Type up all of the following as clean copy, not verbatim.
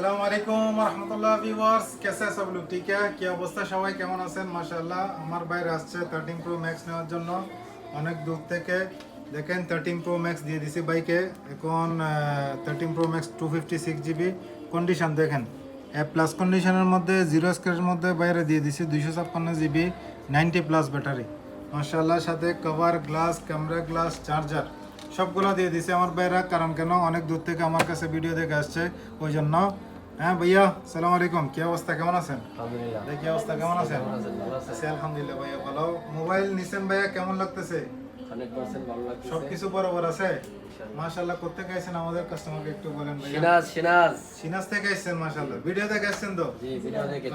আসসালামু আলাইকুম রহমতুল্লাহ ভিউয়ার্স, कैसे हैं सब लोग? ठीक है, কি অবস্থা সবাই কেমন আছেন? মাশাআল্লাহ, আমার বাইরে আসছে 13 প্রো ম্যাক্স নেওয়ার জন্য অনেক দূর থেকে। দেখেন 13 প্রো ম্যাক্স দিয়ে দিছি বাইকে। এখন 13 প্রো ম্যাক্স 256 জিবি কন্ডিশন দেখেন, প্লাস কন্ডিশনের মধ্যে জিরো স্ক্র্যাচের মধ্যে বাইরে দিয়ে দিছি 256 জিবি 90 প্লাস ব্যাটারি। মাশাআল্লাহ, সাথে cover, glass, camera glass, charger সবগুলো দিয়ে দিছে আমার ভাইরা। কারণ কেন, অনেক দূর থেকে আমার কাছে ভিডিও দেখে আসছে, ওই জন্য। হ্যাঁ ভাইয়া, সালাম আলাইকুম, কি অবস্থা, কেমন আছেন? আলহামদুলিল্লাহ। কি অবস্থা, কেমন আছেন? আছি আলহামদুলিল্লাহ ভাইয়া, ভালো। মোবাইল নিছেন ভাইয়া, কেমন লাগতেছে? 100% ভালো লাগতেছে। সবকিছু বরাবর আছে? মাশাআল্লাহ। কোথেকে আইছেন আমাদের কাস্টমারকে একটু বলেন ভাইয়া। সিনাজ থেকে আইছেন? মাশাআল্লাহ। ভিডিও দেখে আসছেন তো? জি, ভিডিও দেখে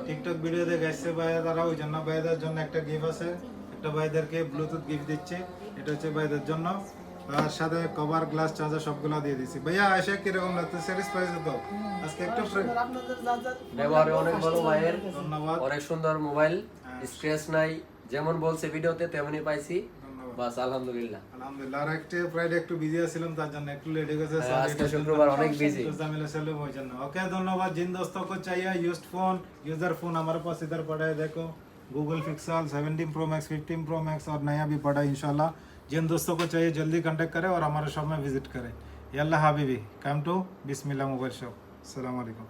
টিকটক ভিডিও দেখে আসছে ভাইয়া তারা, ওই জন্য ভাইয়াদের জন্য একটা গিফট আছে। একটা ভাইদেরকে ব্লুটুথ গিফট দিচ্ছে, এটা হচ্ছে ভাইদের জন্য। আর সাথে কভার, গ্লাস, চার্জার সবগুলো দিয়ে দিছি। ভাইয়া এসে কিরকম লাগছে, স্যাটিসফাইড তো? আজকে একটু ব্যবহারে অনেক ভালো ভাইয়ের। ধন্যবাদ। অনেক সুন্দর মোবাইল, স্ক্র্যাচ নাই, যেমন বলছে ভিডিওতে তেমনই পাইছি। বাস আলহামদুলিল্লাহ। আলহামদুলিল্লাহ। আর একটু ফ্রাইডে একটু বিজি ছিলাম, তার জন্য একটু লেট হয়ে গেছে। আজকে শুক্রবার অনেক বিজি। तो ज़मीन से लो वजन। ओके, धन्यवाद। जिन दोस्तों को चाहिए यूज्ड फोन, यूजर फोन हमारे पास इधर पड़ा है, देखो Google pixel 17 pro max, 15 pro max और नया भी पड़ा है इंशाल्लाह। जिन दोस्तों को चाहिए जल्दी कांटेक्ट करें और हमारे शॉप में विजिट करें। यल्ला हाबिबी, come to Bismillah mobile shop. अस्सलाम वालेकुम।